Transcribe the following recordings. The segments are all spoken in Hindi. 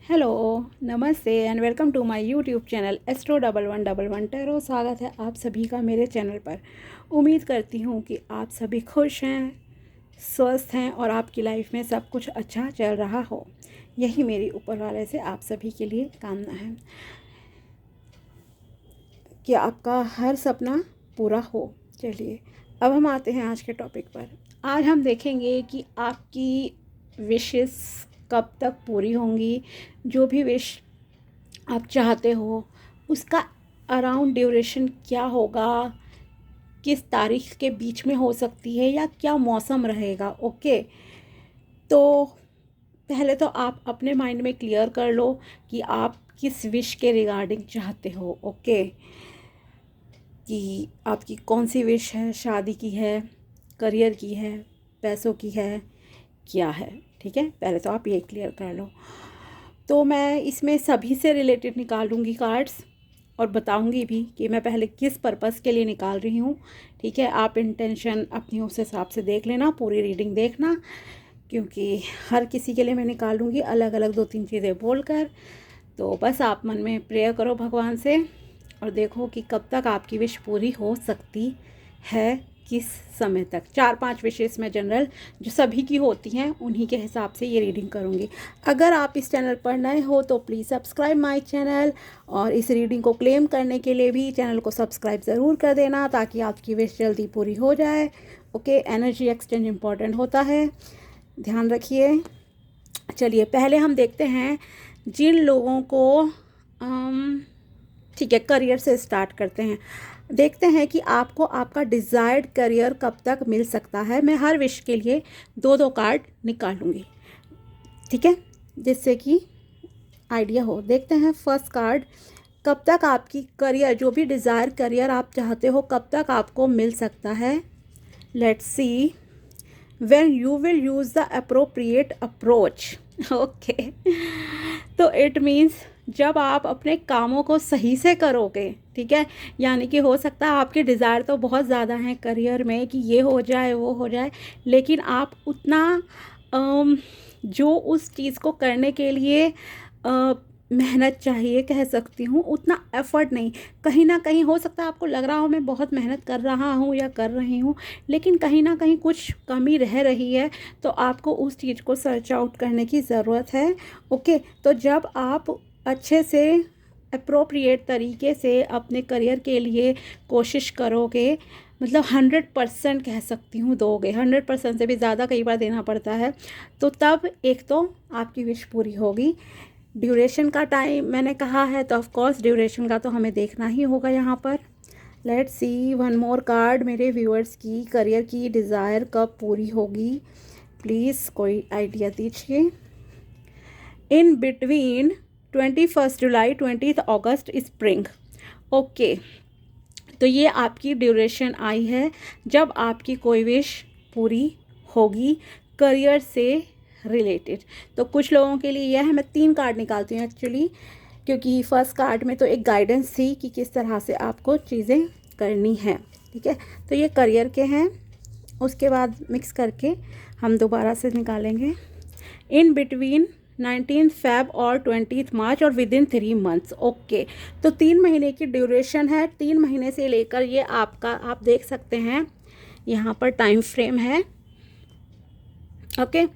Hello, namaste and welcome to my YouTube channel एस्ट्रो1111 टैरो। स्वागत है आप सभी का मेरे चैनल पर। उम्मीद करती हूँ कि आप सभी खुश हैं, स्वस्थ हैं और आपकी लाइफ में सब कुछ अच्छा चल रहा हो। यही मेरी ऊपर वाले से आप सभी के लिए कामना है कि आपका हर सपना पूरा हो। चलिए अब हम आते हैं आज के टॉपिक पर। आज हम देखेंगे कि आपकी विशेस कब तक पूरी होंगी। जो भी विश आप चाहते हो उसका अराउंड ड्यूरेशन क्या होगा, किस तारीख के बीच में हो सकती है या क्या मौसम रहेगा। ओके, तो पहले तो आप अपने माइंड में क्लियर कर लो कि आप किस विश के रिगार्डिंग चाहते हो। ओके, कि आपकी कौन सी विश है, शादी की है, करियर की है, पैसों की है, क्या है। ठीक है, पहले तो आप ये क्लियर कर लो। तो मैं इसमें सभी से रिलेटेड निकालूंगी कार्ड्स और बताऊंगी भी कि मैं पहले किस पर्पस के लिए निकाल रही हूँ। ठीक है, आप इंटेंशन अपनी उस हिसाब से देख लेना, पूरी रीडिंग देखना, क्योंकि हर किसी के लिए मैं निकालूंगी अलग अलग 2-3 चीज़ें बोलकर। तो बस आप मन में प्रेयर करो भगवान से और देखो कि कब तक आपकी विश पूरी हो सकती है, किस समय तक। 4-5 विशेष में जनरल जो सभी की होती हैं उन्हीं के हिसाब से ये रीडिंग करूँगी। अगर आप इस चैनल पर नए हो तो प्लीज़ सब्सक्राइब माय चैनल, और इस रीडिंग को क्लेम करने के लिए भी चैनल को सब्सक्राइब ज़रूर कर देना ताकि आपकी विश जल्दी पूरी हो जाए। ओके, एनर्जी एक्सचेंज इम्पॉर्टेंट होता है, ध्यान रखिए। चलिए पहले हम देखते हैं जिन लोगों को ठीक है, करियर से स्टार्ट करते हैं। देखते हैं कि आपको आपका डिज़ायर्ड करियर कब तक मिल सकता है। मैं हर विश के लिए 2-2 कार्ड निकालूंगी, ठीक है, जिससे कि आइडिया हो। देखते हैं फर्स्ट कार्ड, कब तक आपकी करियर, जो भी डिज़ायर करियर आप चाहते हो, कब तक आपको मिल सकता है। Let's see, when you will use the appropriate approach. Okay, तो इट मीन्स जब आप अपने कामों को सही से करोगे। ठीक है, यानी कि हो सकता है आपके डिज़ायर तो बहुत ज़्यादा हैं करियर में कि ये हो जाए वो हो जाए, लेकिन आप उतना जो उस चीज़ को करने के लिए मेहनत चाहिए, कह सकती हूँ, उतना एफर्ट नहीं। कहीं ना कहीं हो सकता है आपको लग रहा हो मैं बहुत मेहनत कर रहा हूँ या कर रही हूँ, लेकिन कहीं ना कहीं कुछ कमी रह रही है, तो आपको उस चीज़ को सर्च आउट करने की ज़रूरत है। ओके, तो जब आप अच्छे से अप्रोप्रिएट तरीके से अपने करियर के लिए कोशिश करोगे, मतलब 100% कह सकती हूँ दोगे, 100% से भी ज़्यादा कई बार देना पड़ता है, तो तब एक तो आपकी विश पूरी होगी। ड्यूरेशन का टाइम मैंने कहा है, तो ऑफ कोर्स ड्यूरेशन का तो हमें देखना ही होगा यहाँ पर। Let's see one more card मेरे व्यूअर्स की करियर की डिज़ायर कब पूरी होगी, प्लीज़ कोई आइडिया दीजिए। In between 21 July 20 August spring. Okay, तो ये आपकी ड्यूरेशन आई है जब आपकी कोई विश पूरी होगी करियर से रिलेटेड। तो कुछ लोगों के लिए यह है, मैं 3 कार्ड निकालती हूँ एक्चुअली, क्योंकि फर्स्ट कार्ड में तो एक गाइडेंस थी कि किस तरह से आपको चीज़ें करनी है। ठीक है, तो ये करियर के हैं, उसके बाद मिक्स करके हम दोबारा से निकालेंगे। इन बिटवीन 19 फ़ेब और 20 मार्च और विद इन 3 मंथ्स। ओके, तो 3 महीने की ड्यूरेशन है। 3 महीने से लेकर ये आपका, आप देख सकते हैं यहाँ पर टाइम फ्रेम है। ओके,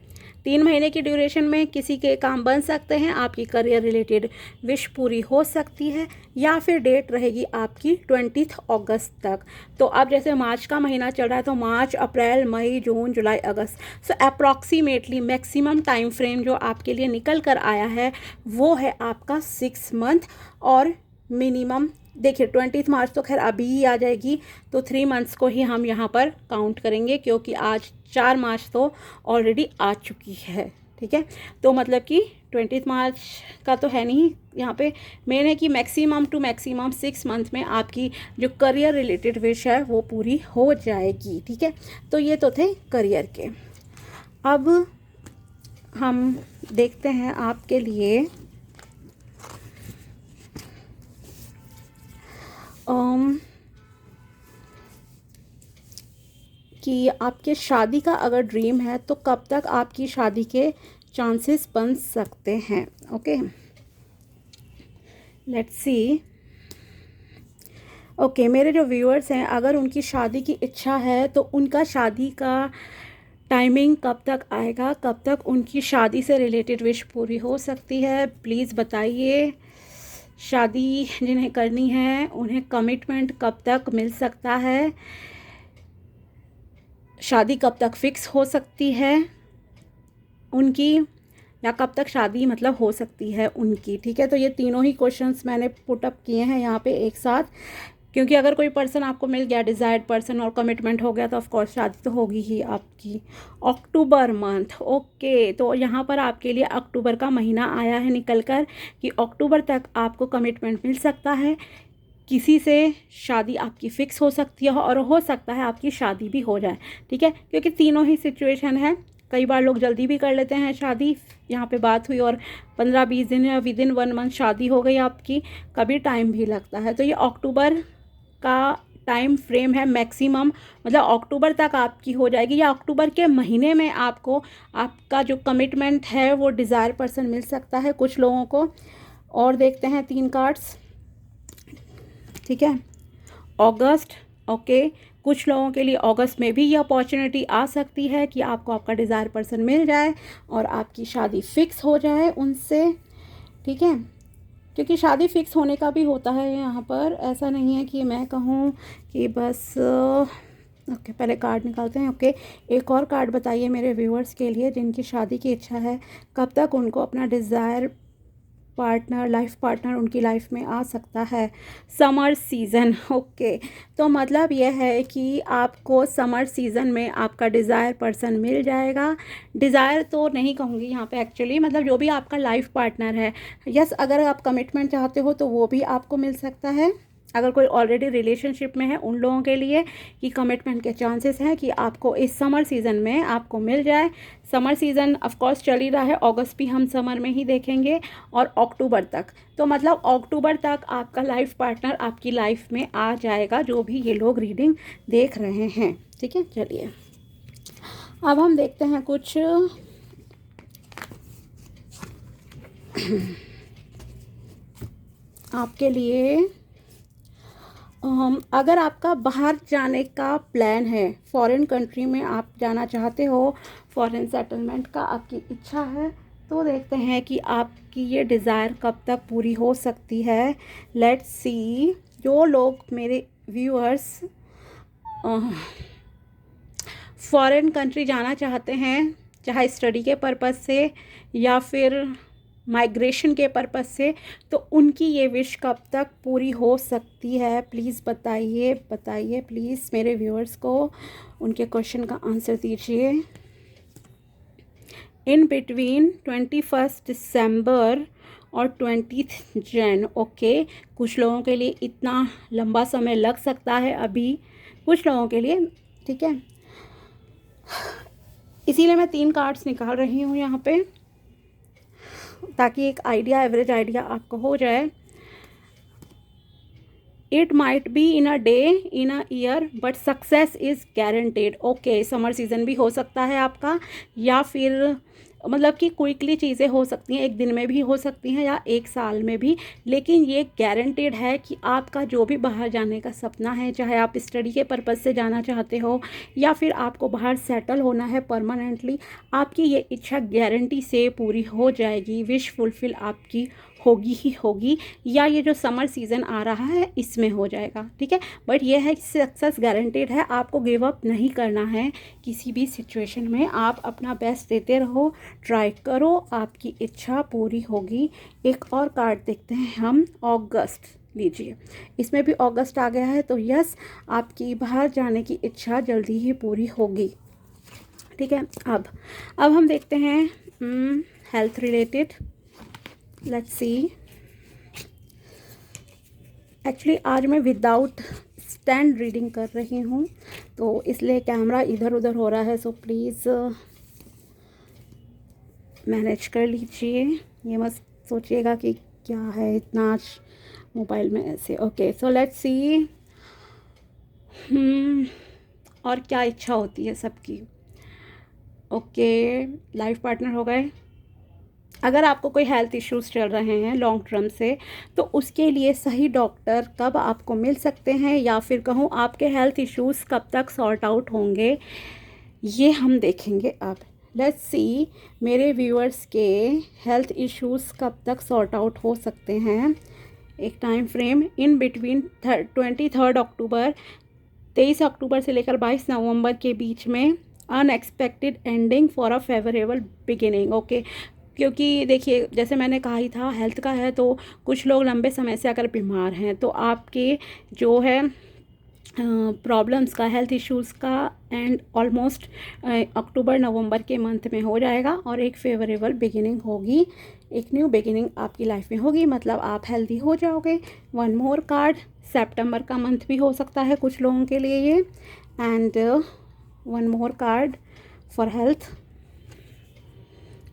3 महीने की ड्यूरेशन में किसी के काम बन सकते हैं, आपकी करियर रिलेटेड विश पूरी हो सकती है, या फिर डेट रहेगी आपकी 20 अगस्त तक। तो अब जैसे मार्च का महीना चल रहा है, तो मार्च, अप्रैल, मई, जून, जुलाई, अगस्त, सो अप्रॉक्सीमेटली मैक्सिमम टाइम फ्रेम जो आपके लिए निकल कर आया है वो है आपका 6 मंथ। और मिनिमम देखिए 20 मार्च तो खैर अभी ही आ जाएगी, तो 3 मंथ्स को ही हम यहाँ पर काउंट करेंगे, क्योंकि आज 4 मार्च तो ऑलरेडी आ चुकी है। ठीक है, तो मतलब कि 20 मार्च का तो है नहीं यहाँ पे, मेन है कि मैक्सिमम टू मैक्सिमम 6 मंथ में आपकी जो करियर रिलेटेड विश है वो पूरी हो जाएगी। ठीक है, तो ये तो थे करियर के। अब हम देखते हैं आपके लिए कि आपके शादी का अगर ड्रीम है तो कब तक आपकी शादी के चांसेस बन सकते हैं। Okay, let's see. ओके, मेरे जो व्यूअर्स हैं, अगर उनकी शादी की इच्छा है तो उनका शादी का टाइमिंग कब तक आएगा, कब तक उनकी शादी से रिलेटेड विश पूरी हो सकती है, प्लीज़ बताइए। शादी जिन्हें करनी है उन्हें कमिटमेंट कब तक मिल सकता है, शादी कब तक फिक्स हो सकती है उनकी, या कब तक शादी मतलब हो सकती है उनकी। ठीक है, तो ये तीनों ही क्वेश्चंस मैंने पुट अप किए हैं यहाँ पे एक साथ, क्योंकि अगर कोई पर्सन आपको मिल गया, डिज़ायर्ड पर्सन, और कमिटमेंट हो गया, तो ऑफ कोर्स शादी तो होगी ही आपकी। अक्टूबर मंथ, ओके, तो यहाँ पर आपके लिए अक्टूबर का महीना आया है निकल कर कि अक्टूबर तक आपको कमिटमेंट मिल सकता है, किसी से शादी आपकी फ़िक्स हो सकती है, और हो सकता है आपकी शादी भी हो जाए। ठीक है, क्योंकि तीनों ही सिचुएशन है। कई बार लोग जल्दी भी कर लेते हैं शादी, यहाँ पे बात हुई और 15-20 दिन या विद इन 1 मंथ शादी हो गई आपकी, कभी टाइम भी लगता है। तो ये अक्टूबर का टाइम फ्रेम है मैक्सिमम, मतलब अक्टूबर तक आपकी हो जाएगी, या अक्टूबर के महीने में आपको आपका जो कमिटमेंट है वो डिज़ायर पर्सन मिल सकता है कुछ लोगों को। और देखते हैं 3 कार्ड्स। ठीक है, अगस्त, ओके, कुछ लोगों के लिए अगस्त में भी ये अपॉर्चुनिटी आ सकती है कि आपको आपका डिज़ायर पर्सन मिल जाए और आपकी शादी फ़िक्स हो जाए उनसे। ठीक है, क्योंकि शादी फ़िक्स होने का भी होता है यहाँ पर, ऐसा नहीं है कि मैं कहूँ कि बस ओके, पहले कार्ड निकालते हैं। ओके, एक और कार्ड बताइए मेरे व्यूअर्स के लिए जिनकी शादी की इच्छा है, कब तक उनको अपना डिज़ायर पार्टनर, लाइफ पार्टनर उनकी लाइफ में आ सकता है। समर सीज़न, ओके, तो मतलब यह है कि आपको समर सीज़न में आपका डिज़ायर पर्सन मिल जाएगा। डिज़ायर तो नहीं कहूँगी यहाँ पे एक्चुअली, मतलब जो भी आपका लाइफ पार्टनर है। यस, अगर आप कमिटमेंट चाहते हो तो वो भी आपको मिल सकता है। अगर कोई ऑलरेडी रिलेशनशिप में है उन लोगों के लिए कि कमिटमेंट के चांसेस हैं कि आपको इस समर सीज़न में आपको मिल जाए। समर सीज़न ऑफ कोर्स चल ही रहा है, अगस्त भी हम समर में ही देखेंगे और अक्टूबर तक, तो मतलब अक्टूबर तक आपका लाइफ पार्टनर आपकी लाइफ में आ जाएगा, जो भी ये लोग रीडिंग देख रहे हैं। ठीक है, चलिए अब हम देखते हैं कुछ आपके लिए। अगर आपका बाहर जाने का प्लान है, फॉरेन कंट्री में आप जाना चाहते हो, फॉरेन सेटलमेंट का आपकी इच्छा है, तो देखते हैं कि आपकी ये डिज़ायर कब तक पूरी हो सकती है। लेट्स सी, जो लोग मेरे व्यूअर्स फॉरेन कंट्री जाना चाहते हैं, चाहे स्टडी के पर्पज़ से या फिर माइग्रेशन के पर्पज़ से, तो उनकी ये विश कब तक पूरी हो सकती है, प्लीज़ बताइए, बताइए प्लीज़ मेरे व्यूअर्स को उनके क्वेश्चन का आंसर दीजिए। इन बिटवीन 21 दिसंबर और 20 जन, ओके, कुछ लोगों के लिए इतना लंबा समय लग सकता है अभी, कुछ लोगों के लिए। ठीक है, इसीलिए मैं 3 कार्ड्स निकाल रही हूँ यहाँ पे, ताकि एक आइडिया, एवरेज आइडिया आपको हो जाए। It might be in a day, in a year, but success is guaranteed. Okay, summer season भी हो सकता है आपका, या फिर मतलब कि क्विकली चीज़ें हो सकती हैं, एक दिन में भी हो सकती हैं या एक साल में भी, लेकिन ये गारंटेड है कि आपका जो भी बाहर जाने का सपना है, चाहे आप स्टडी के पर्पज़ से जाना चाहते हो या फिर आपको बाहर सेटल होना है परमानेंटली, आपकी ये इच्छा गारंटी से पूरी हो जाएगी, विश फुलफिल आपकी होगी ही होगी, या ये जो समर सीज़न आ रहा है इसमें हो जाएगा। ठीक है, बट ये है कि सक्सेस गारंटेड है, आपको गिव अप नहीं करना है किसी भी सिचुएशन में, आप अपना बेस्ट देते रहो, ट्राई करो, आपकी इच्छा पूरी होगी। एक और कार्ड देखते हैं हम, अगस्त लीजिए, इसमें भी अगस्त आ गया है, तो यस, आपकी बाहर जाने की इच्छा जल्दी ही पूरी होगी। ठीक है, अब हम देखते हैं health related. Let's see, actually आज मैं विदाउट स्टैंड रीडिंग कर रही हूँ, तो इसलिए कैमरा इधर उधर हो रहा है, सो प्लीज़ मैनेज कर लीजिए, ये मत सोचिएगा कि क्या है इतना आज मोबाइल में ऐसे। ओके, सो लेट्स सी, और क्या इच्छा होती है सबकी। ओके, लाइफ पार्टनर हो गए, अगर आपको कोई हेल्थ इश्यूज़ चल रहे हैं लॉन्ग टर्म से, तो उसके लिए सही डॉक्टर कब आपको मिल सकते हैं, या फिर कहूँ आपके हेल्थ इश्यूज़ कब तक सॉर्ट आउट होंगे, ये हम देखेंगे अब। लेट्स सी मेरे व्यूअर्स के हेल्थ इश्यूज़ कब तक सॉर्ट आउट हो सकते हैं। एक टाइम फ्रेम इन बिटवीन 23 अक्टूबर, 23 अक्टूबर से लेकर 22 नवंबर के बीच में, unexpected ending for a favourable beginning. Okay, क्योंकि देखिए जैसे मैंने कहा ही था हेल्थ का है, तो कुछ लोग लंबे समय से अगर बीमार हैं तो आपके जो है प्रॉब्लम्स का, हेल्थ इश्यूज़ का एंड ऑलमोस्ट अक्टूबर नवंबर के मंथ में हो जाएगा और एक फेवरेबल बिगिनिंग होगी, एक न्यू बिगिनिंग आपकी लाइफ में होगी, मतलब आप हेल्दी हो जाओगे। वन मोर कार्ड, सितंबर का मंथ भी हो सकता है कुछ लोगों के लिए ये, and one more card for health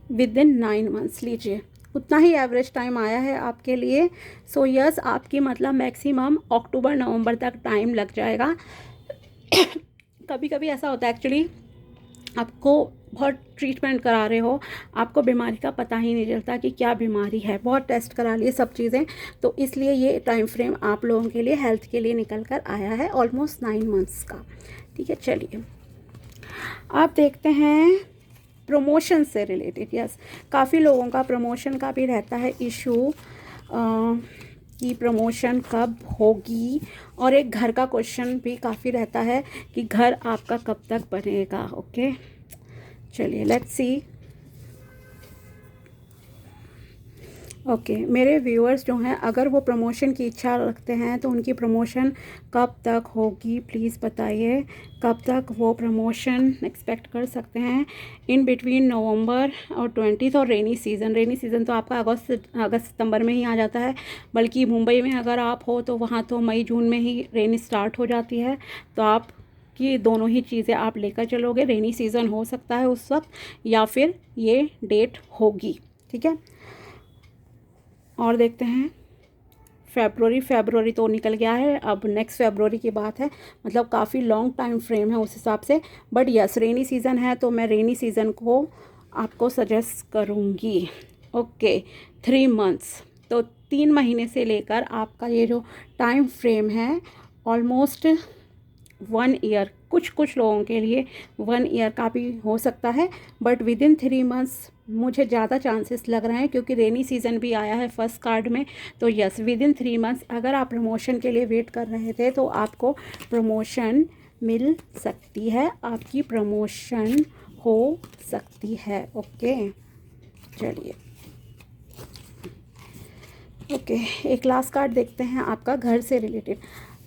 with in 9 months. लीजिए उतना ही एवरेज टाइम आया है आपके लिए। सो यस, आपकी मतलब मैक्सिमम अक्टूबर नवंबर तक टाइम लग जाएगा। कभी कभी ऐसा होता है एक्चुअली, आपको बहुत ट्रीटमेंट करा रहे हो, आपको बीमारी का पता ही नहीं चलता कि क्या बीमारी है, बहुत टेस्ट करा लिए सब चीज़ें, तो इसलिए ये टाइम फ्रेम आप लोगों के लिए हेल्थ के लिए निकल कर आया है ऑलमोस्ट 9 मंथ्स का। ठीक है, चलिए आप देखते हैं प्रमोशन से रिलेटेड। यस, काफ़ी लोगों का प्रमोशन का भी रहता है इशू कि प्रमोशन कब होगी, और एक घर का क्वेश्चन भी काफ़ी रहता है कि घर आपका कब तक बनेगा। ओके, चलिए लेट्स सी। ओके, मेरे व्यूअर्स जो हैं अगर वो प्रमोशन की इच्छा रखते हैं तो उनकी प्रमोशन कब तक होगी, प्लीज़ बताइए कब तक वो प्रमोशन एक्सपेक्ट कर सकते हैं। इन बिटवीन नवंबर और 20, और रेनी सीज़न तो आपका अगस्त सितंबर में ही आ जाता है, बल्कि मुंबई में अगर आप हो तो वहाँ तो मई जून में ही रेनी स्टार्ट हो जाती है, तो आप कि दोनों ही चीज़ें आप लेकर चलोगे। रेनी सीज़न हो सकता है उस वक्त, या फिर ये डेट होगी। ठीक है, और देखते हैं फेब्रुअरी तो निकल गया है, अब नेक्स्ट फेब्रुअरी की बात है, मतलब काफ़ी लॉन्ग टाइम फ्रेम है उस हिसाब से। बट यस, रेनी सीज़न है तो मैं रेनी सीज़न को आपको सजेस्ट करूँगी। ओके, 3 मंथ्स, तो 3 महीने से लेकर आपका ये जो टाइम फ्रेम है ऑलमोस्ट 1 ईयर, कुछ लोगों के लिए 1 ईयर का भी हो सकता है, बट विद इन 3 मंथ्स मुझे ज़्यादा चांसेस लग रहे हैं, क्योंकि रेनी सीज़न भी आया है फर्स्ट कार्ड में। तो यस, विद इन 3 मंथ्स अगर आप प्रमोशन के लिए वेट कर रहे थे तो आपको प्रमोशन मिल सकती है, आपकी प्रमोशन हो सकती है। ओके, चलिए ओके, एक लास्ट कार्ड देखते हैं आपका घर से रिलेटेड।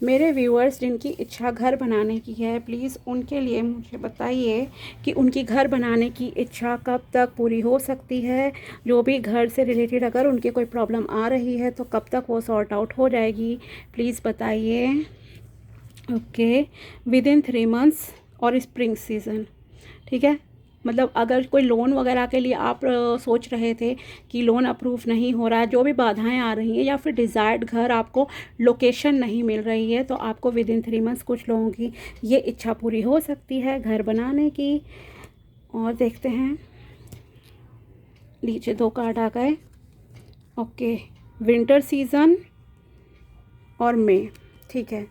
मेरे व्यूअर्स जिनकी इच्छा घर बनाने की है, प्लीज़ उनके लिए मुझे बताइए कि उनकी घर बनाने की इच्छा कब तक पूरी हो सकती है। जो भी घर से रिलेटेड अगर उनकी कोई प्रॉब्लम आ रही है तो कब तक वो सॉर्ट आउट हो जाएगी, प्लीज़ बताइए। ओके, विद इन 3 मंथ्स और स्प्रिंग सीज़न। ठीक है, मतलब अगर कोई लोन वगैरह के लिए आप सोच रहे थे कि लोन अप्रूव नहीं हो रहा है, जो भी बाधाएं आ रही हैं, या फिर डिज़ायर्ड घर आपको लोकेशन नहीं मिल रही है, तो आपको विद इन 3 मंथ्स कुछ लोगों की ये इच्छा पूरी हो सकती है घर बनाने की। और देखते हैं, लीजिए 2 कार्ड आ गए। ओके, विंटर सीज़न और मई। ठीक है,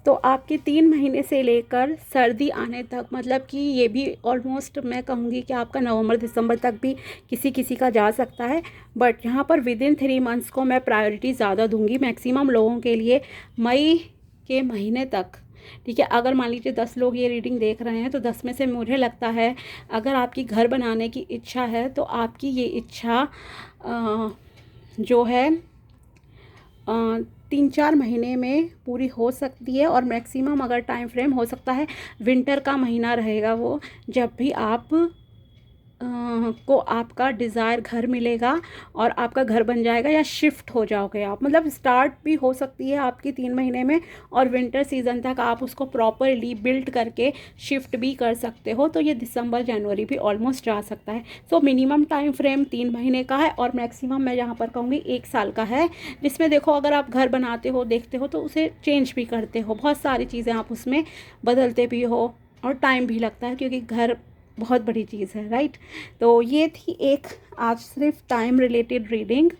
तो आपके 3 महीने से लेकर सर्दी आने तक, मतलब कि ये भी ऑलमोस्ट मैं कहूँगी कि आपका नवंबर दिसंबर तक भी किसी किसी का जा सकता है, बट यहाँ पर विद इन 3 मंथ्स को मैं प्रायोरिटी ज़्यादा दूंगी मैक्सिमम लोगों के लिए मई के महीने तक। ठीक है, अगर मान लीजिए 10 लोग ये रीडिंग देख रहे हैं तो 10 में से मुझे लगता है अगर आपकी घर बनाने की इच्छा है तो आपकी ये इच्छा जो है 3-4 महीने में पूरी हो सकती है, और मैक्सिमम अगर टाइम फ्रेम हो सकता है विंटर का महीना रहेगा वो, जब भी आप को आपका डिज़ायर घर मिलेगा और आपका घर बन जाएगा या शिफ्ट हो जाओगे आप, मतलब स्टार्ट भी हो सकती है आपकी 3 महीने में, और विंटर सीज़न तक आप उसको प्रॉपरली बिल्ड करके शिफ्ट भी कर सकते हो। तो ये दिसंबर जनवरी भी ऑलमोस्ट जा सकता है। सो मिनिमम टाइम फ्रेम 3 महीने का है, और मैक्सिमम मैं यहाँ पर कहूँगी 1 साल का है, जिसमें देखो अगर आप घर बनाते हो, देखते हो, तो उसे चेंज भी करते हो, बहुत सारी चीज़ें आप उसमें बदलते भी हो, और टाइम भी लगता है, क्योंकि घर बहुत बड़ी चीज़ है, राइट। तो ये थी एक आज सिर्फ time related reading,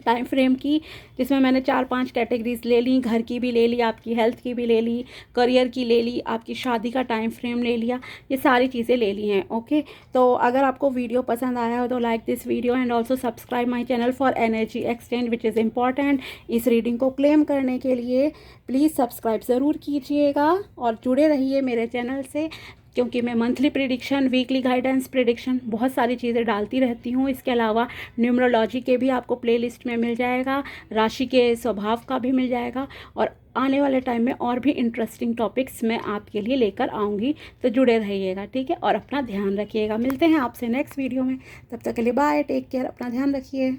time frame की, जिसमें मैंने 4-5 कैटेगरीज ले ली, घर की भी ले ली, आपकी हेल्थ की भी ले ली, करियर की ले ली, आपकी शादी का टाइम फ्रेम ले लिया, ये सारी चीज़ें ले ली हैं। ओके, तो अगर आपको वीडियो पसंद आया हो तो like this video and also subscribe my channel for energy exchange which is important. इस रीडिंग को क्लेम करने के लिए प्लीज़ सब्सक्राइब ज़रूर कीजिएगा और जुड़े रहिए मेरे चैनल से, क्योंकि मैं monthly prediction, weekly guidance prediction, बहुत सारी चीज़ें डालती रहती हूँ। इसके अलावा न्यूमरोलॉजी के भी आपको प्लेलिस्ट में मिल जाएगा, राशि के स्वभाव का भी मिल जाएगा, और आने वाले टाइम में और भी इंटरेस्टिंग टॉपिक्स मैं आपके लिए लेकर आऊँगी। तो जुड़े रहिएगा, ठीक है, और अपना ध्यान रखिएगा। मिलते हैं आपसे नेक्स्ट वीडियो में, तब तक के लिए बाय, टेक केयर, अपना ध्यान रखिए।